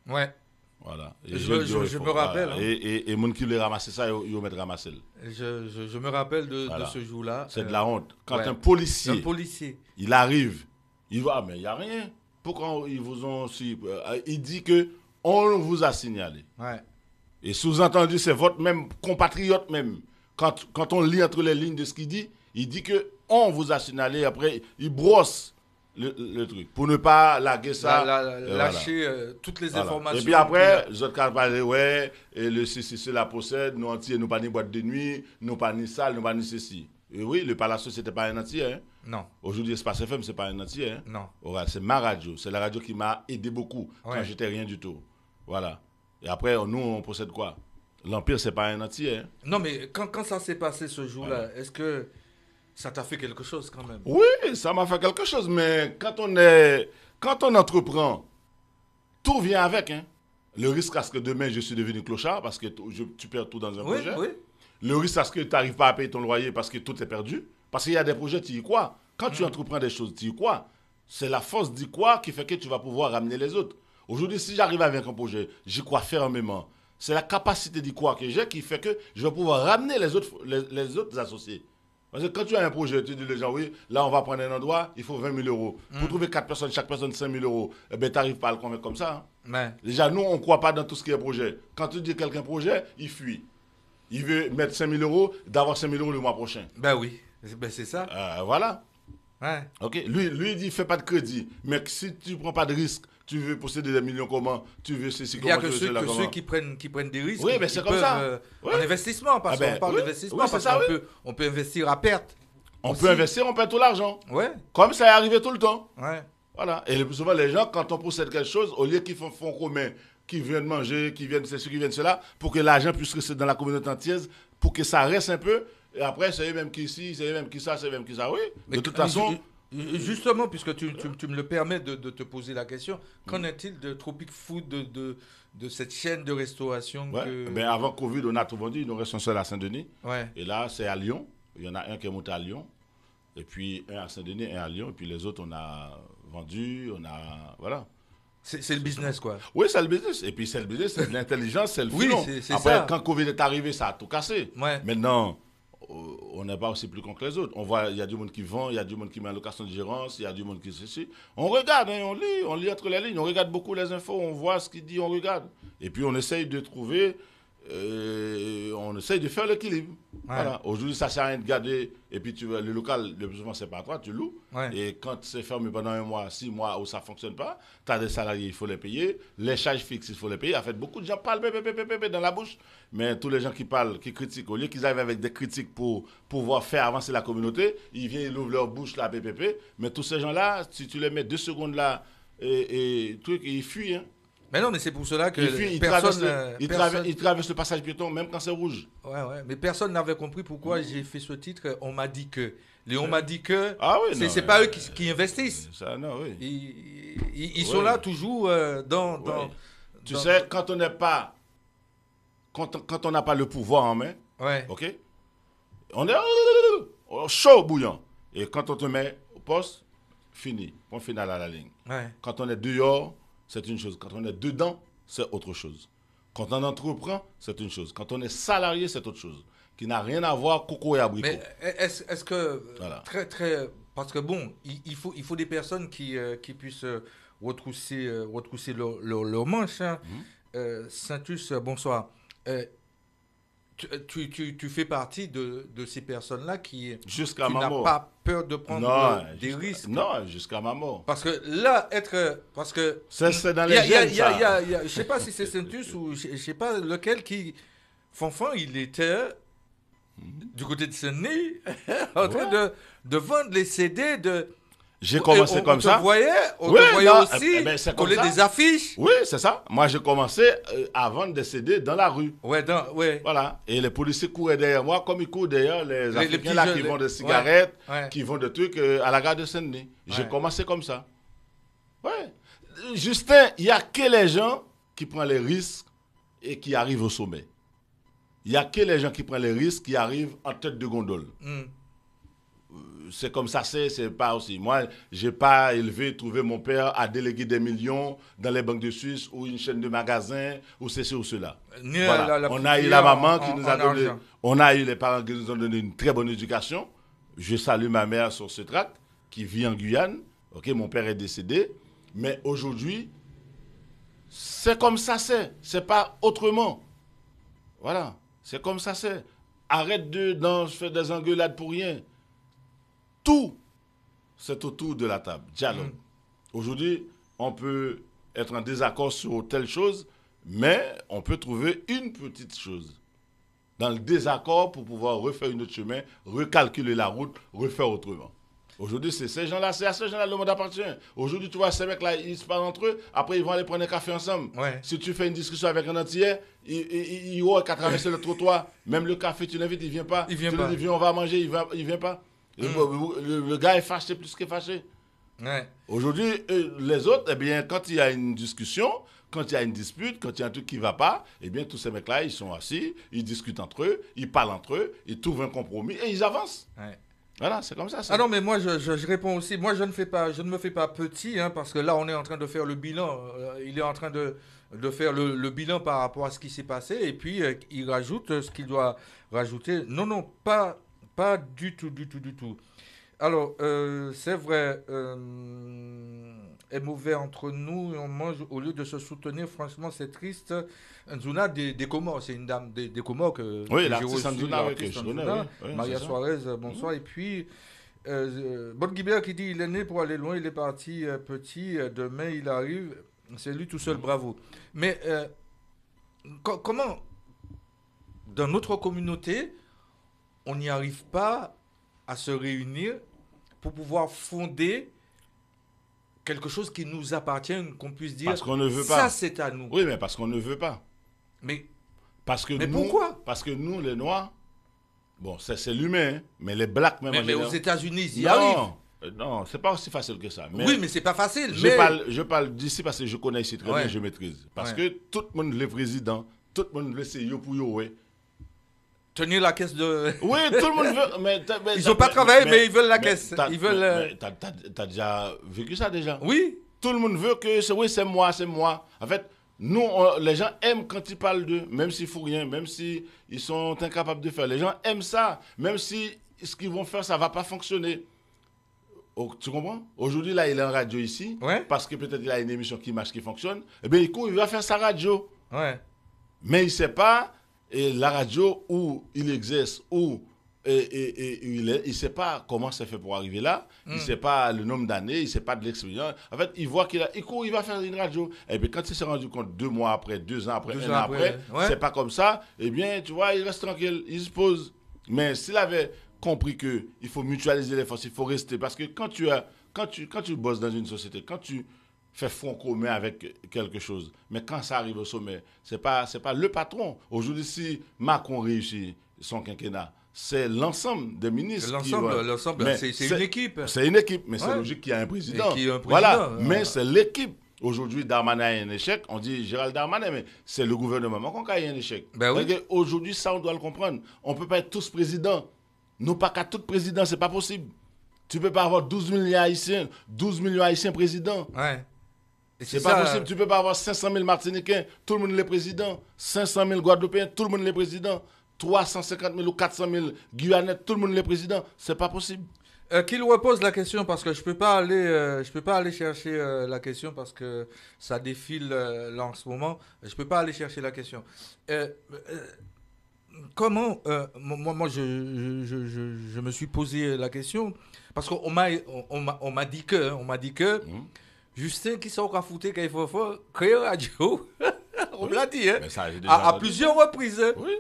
Ouais. Voilà. Et Je me rappelle. Hein. Et les gens qui voulaient ramasser ça, ils vont mettre ramasser. Je me rappelle de Voilà. ce jour-là. C'est de la honte. Quand Ouais. un Un policier, policier. il arrive, il va, mais il n'y a rien. Pourquoi ils vous ont aussi. Il dit que on vous a signalé. Ouais. Et sous-entendu, c'est votre même compatriote même. Quand on lit entre les lignes de ce qu'il dit, il dit que on vous a signalé. Après, il brosse le truc pour ne pas laguer ça. Lâcher toutes les informations. Et puis après, les autres cas parlent, ouais, et le CCC la possède, nous entiers, nous pas ni boîte de nuit, nous pas ni salle, nous pas ni ceci. Et oui, le Palacio, c'était pas un entier. Hein. Non. Aujourd'hui, Espace FM, c'est pas un entier. Hein. Non. Ouais, c'est ma radio. C'est la radio qui m'a aidé beaucoup quand j'étais rien du tout. Voilà. Et après, nous, on possède quoi? L'Empire, c'est pas un entier. Hein. Non, mais quand ça s'est passé ce jour-là, est-ce que ça t'a fait quelque chose quand même? Oui, ça m'a fait quelque chose, mais quand on entreprend, tout vient avec. Hein. Le risque à ce que demain, je suis devenu clochard parce que tu perds tout dans un projet. Oui. Le risque à ce que tu n'arrives pas à payer ton loyer parce que tout est perdu. Parce qu'il y a des projets, tu y crois. Quand tu entreprends des choses, tu y crois. C'est la force d'y croire qui fait que tu vas pouvoir ramener les autres. Aujourd'hui, si j'arrive avec un projet, j'y crois fermement. C'est la capacité d'y croire que j'ai qui fait que je vais pouvoir ramener les autres associés. Parce que quand tu as un projet, tu dis aux gens, oui, là on va prendre un endroit, il faut 20 000 euros. Pour trouver 4 personnes, chaque personne 5 000 euros, eh ben, tu n'arrives pas à le convaincre comme ça. Hein. Ouais. Déjà, nous, on ne croit pas dans tout ce qui est projet. Quand tu dis quelqu'un projet, il fuit. Il veut mettre 5 000 euros, d'avoir 5 000 euros le mois prochain. Ben oui, ben c'est ça. Voilà. Ouais. Ok. Lui, il dit, fais pas de crédit. Mais si tu ne prends pas de risque, tu veux posséder des millions comment? Tu veux ceci comment? Il n'y a que ceux qui prennent des risques. Oui, mais c'est comme ça. En investissement, parce qu'on parle d'investissement. Oui, c'est ça, on peut investir à perte. On peut investir, on perd tout l'argent. Ouais. Comme ça est arrivé tout le temps. Ouais. Voilà. Et le plus souvent, les gens, quand on possède quelque chose, au lieu qu'ils font fonds commun, qui viennent manger, qui viennent ceci, qui viennent cela, pour que l'argent puisse rester dans la communauté entière, pour que ça reste un peu. Et après, c'est eux-mêmes qui ici, c'est eux-mêmes qui ça, c'est eux-mêmes qui ça. Oui. Mais de toute façon. Justement, puisque tu me le permets de te poser la question, qu'en est-il de Tropic Food, de cette chaîne de restauration Ben avant Covid, on a tout vendu. Il nous reste un seul à Saint-Denis. Ouais. Et là, c'est à Lyon. Il y en a un qui est monté à Lyon. Et puis un à Saint-Denis, un à Lyon. Et puis les autres, on a vendu. Voilà. C'est le business, quoi. Oui, c'est le business. Et puis c'est le business, c'est l'intelligence, c'est le filon. C'est après, ça. quand Covid est arrivé, ça a tout cassé. Ouais. Maintenant, on n'est pas aussi plus con que les autres. On voit, il y a du monde qui vend, il y a du monde qui met en location de gérance, il y a du monde qui ceci. On regarde, hein, on lit entre les lignes, on regarde beaucoup les infos, on voit ce qu'il dit, on regarde. Et puis on essaye de trouver, on essaye de faire l'équilibre. Ouais. Voilà. Aujourd'hui, ça ne sert à rien de garder. Et puis le local, le plus souvent, c'est pas toi, tu loues. Ouais. Et quand c'est fermé pendant 1 mois, 6 mois où ça ne fonctionne pas, tu as des salariés, il faut les payer. Les charges fixes, il faut les payer. En fait, beaucoup de gens parlent dans la bouche. Mais tous les gens qui parlent, qui critiquent, au lieu qu'ils arrivent avec des critiques pour pouvoir faire avancer la communauté, ils viennent, ils ouvrent leur bouche là, Mais tous ces gens-là, si tu les mets 2 secondes là, et ils fuient. Hein. Mais non, mais c'est pour cela que ils traversent le passage piéton, même quand c'est rouge. Ouais. Mais personne n'avait compris pourquoi j'ai fait ce titre. On m'a dit que. On m'a dit que. Ah oui, c'est pas eux qui investissent. Ça, non, oui. Ils sont là toujours dans. Tu sais, quand on n'est pas. Quand on n'a pas le pouvoir en main, ok, on est chaud bouillant. Et quand on te met au poste, fini. Point final à la ligne. Ouais. Quand on est dehors, c'est une chose. Quand on est dedans, c'est autre chose. Quand on entreprend, c'est une chose. Quand on est salarié, c'est autre chose. Qui n'a rien à voir coco et abricot. Mais est-ce que voilà. Très parce que bon, il faut des personnes qui puissent retrousser leur manche. Hein. Saintus, bonsoir. Tu fais partie de ces personnes-là qui n'ont pas peur de prendre des risques. Non, jusqu'à ma mort. Parce que là, parce que c'est dans les gènes, ça. Je ne sais pas si c'est Saintus ou je ne sais pas lequel qui... Fanfan, il était du côté de Saint-Denis en train de vendre les CD de... J'ai commencé comme ça. On te voyait aussi coller des affiches. Oui, c'est ça. Moi, j'ai commencé à vendre des CD dans la rue. Ouais. Voilà. Et les policiers couraient derrière moi, comme ils courent derrière les Africains là qui vendent des cigarettes, qui vendent des trucs à la gare de Saint-Denis. J'ai commencé comme ça. Ouais. Justin, il n'y a que les gens qui prennent les risques et qui arrivent au sommet. Il n'y a que les gens qui prennent les risques qui arrivent en tête de gondole. c'est comme ça, c'est pas aussi. Moi, j'ai pas trouvé mon père à déléguer des millions dans les banques de Suisse ou une chaîne de magasins ou ceci ou cela. Voilà. On a eu la maman qui nous a donné, on a eu les parents qui nous ont donné une très bonne éducation. Je salue ma mère sur ce tract qui vit en Guyane. Ok, mon père est décédé, mais aujourd'hui, c'est comme ça, c'est pas autrement. Voilà, c'est comme ça, c'est. Arrête de faire des engueulades pour rien. Tout, c'est autour de la table. Dialogue. Aujourd'hui, on peut être en désaccord sur telle chose, mais on peut trouver une petite chose dans le désaccord pour pouvoir refaire un autre chemin, recalculer la route, refaire autrement. Aujourd'hui, c'est ces gens-là, c'est à ces gens-là le monde appartient. Aujourd'hui, tu vois, ces mecs-là, ils se parlent entre eux, après ils vont aller prendre un café ensemble. Ouais. Si tu fais une discussion avec un Antillais, il aura qu'à traverser le trottoir, même le café, tu l'invites, il ne vient pas. Il vient tu pas. lui dis, viens, on va manger, il ne vient pas. Le gars est fâché plus que fâché. Ouais. Aujourd'hui, les autres, eh bien, quand il y a une discussion, quand il y a une dispute, quand il y a un truc qui ne va pas, eh bien, tous ces mecs-là, ils sont assis, ils discutent entre eux, ils parlent entre eux, ils trouvent un compromis et ils avancent. Ouais. Voilà, c'est comme ça. Ah non, mais moi, je réponds aussi. Moi, je ne me fais pas petit, hein, parce que là, on est en train de faire le bilan. Il est en train de faire le bilan par rapport à ce qui s'est passé, et puis il rajoute ce qu'il doit rajouter. Non, pas du tout. Alors, c'est vrai, est mauvais entre nous, et on mange au lieu de se soutenir. Franchement, c'est triste. Nzuna des Comores, c'est une dame des Comores que j'ai reçue, Nzuna, que je connais, oui, Maria Suarez, bonsoir. Et puis, Bon Guibert qui dit il est né pour aller loin, il est parti petit, demain il arrive, c'est lui tout seul, bravo. Mais comment, dans notre communauté, on n'y arrive pas à se réunir pour pouvoir fonder quelque chose qui nous appartient, qu'on puisse dire parce qu'on ne veut ça pas. c'est à nous. Oui, mais parce qu'on ne veut pas. Mais Pourquoi? Parce que nous, les Noirs, bon, c'est l'humain, hein, mais les Blacks même. Mais aux États-Unis, ils y arrivent. Non, c'est pas aussi facile que ça. Oui, mais c'est pas facile. Je parle d'ici parce que je connais ici très bien, je maîtrise. Parce que tout le monde, les présidents, tout le monde veut c'est yo pour yo, ouais. Tenir la caisse de... Oui, tout le monde veut... Mais, ils n'ont pas travaillé, mais ils veulent la caisse. Ils veulent... T'as déjà vécu ça déjà? Oui. Tout le monde veut que... Oui, c'est moi. En fait, nous, les gens aiment quand ils parlent d'eux, même s'ils ne font rien, même s'ils sont incapables de faire. Les gens aiment ça, même si ce qu'ils vont faire, ça ne va pas fonctionner. Oh, tu comprends? Aujourd'hui, là, il est en radio ici, parce que peut-être il a une émission qui marche, qui fonctionne. Eh bien, il va faire sa radio. Ouais. Mais il ne sait pas... Et la radio où il exerce, où il est, il ne sait pas comment c'est fait pour arriver là, il ne sait pas le nombre d'années, il ne sait pas de l'expérience. En fait, il voit il court, il va faire une radio. Et puis quand il s'est rendu compte 2 mois après, 2 ans après, 1 an après, c'est pas comme ça, eh bien, tu vois, il reste tranquille, il se pose. Mais s'il avait compris qu'il faut mutualiser les forces, il faut rester. Parce que quand tu bosses dans une société, quand tu fait front commun avec quelque chose. Mais quand ça arrive au sommet, c'est pas le patron. Aujourd'hui, si Macron réussit son quinquennat, c'est l'ensemble des ministres. L'ensemble, c'est une équipe. C'est une équipe, mais c'est logique qu'il y a un président. Voilà, mais c'est l'équipe. Aujourd'hui, Darmanin a un échec. On dit Gérald Darmanin, mais c'est le gouvernement Macron qui a un échec. Ben oui. Aujourd'hui, ça, on doit le comprendre. On ne peut pas être tous présidents. Nous, pas qu'à tout président, c'est pas possible. Tu ne peux pas avoir 12 millions haïtiens présidents. Ouais. C'est pas possible, tu ne peux pas avoir 500 000 Martiniquais, tout le monde les président, 500 000 Guadeloupéens, tout le monde les président, 350 000 ou 400 000 Guyanais, tout le monde les président, c'est pas possible. Qu'il repose la question parce que je peux pas aller chercher la question parce que ça défile là en ce moment. Je peux pas aller chercher la question. Comment moi je me suis posé la question parce qu'on m'a dit que Justin qui s'en rafouté qu'il faut créer radio. On me l'a dit, hein, à plusieurs reprises. Oui.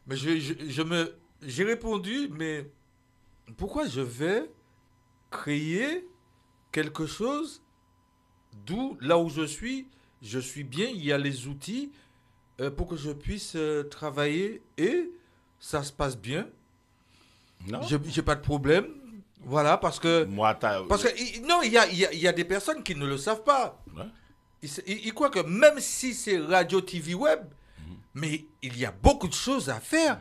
Mais j'ai répondu, mais pourquoi je vais créer quelque chose d'où, là où je suis bien, il y a les outils pour que je puisse travailler et ça se passe bien. Non. J'ai pas de problème. Voilà, parce que... non, il y a des personnes qui ne le savent pas. Ouais. Ils croient que même si c'est radio, TV, web, mais il y a beaucoup de choses à faire.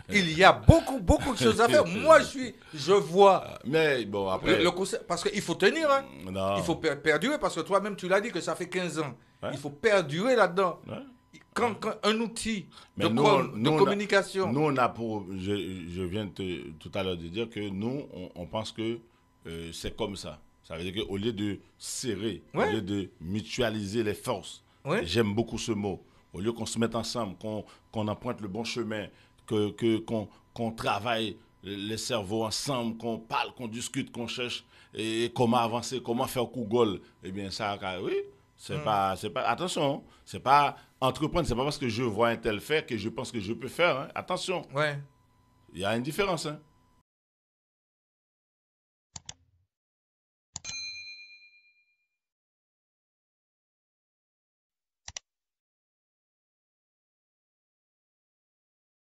Il y a beaucoup de choses à faire. Moi, je vois Mais bon, après. le conseil, parce qu'il faut tenir, hein. Non. Il faut perdurer, parce que toi-même, tu l'as dit que ça fait 15 ans. Ouais. Il faut perdurer là-dedans. Ouais. Quand un outil Mais de communication. Nous, on a pour. Je viens tout à l'heure de dire que nous, on pense que c'est comme ça. Ça veut dire qu'au lieu de serrer, Ouais. au lieu de mutualiser les forces, Ouais. j'aime beaucoup ce mot, au lieu qu'on se mette ensemble, qu'on emprunte le bon chemin, qu'on travaille les cerveaux ensemble, qu'on parle, qu'on discute, qu'on cherche et comment avancer, comment faire coup goal, eh bien ça, oui, c'est pas, attention, c'est pas entreprendre, c'est pas parce que je vois un tel faire que je pense que je peux faire, hein. Attention, Ouais. il y a une différence, hein.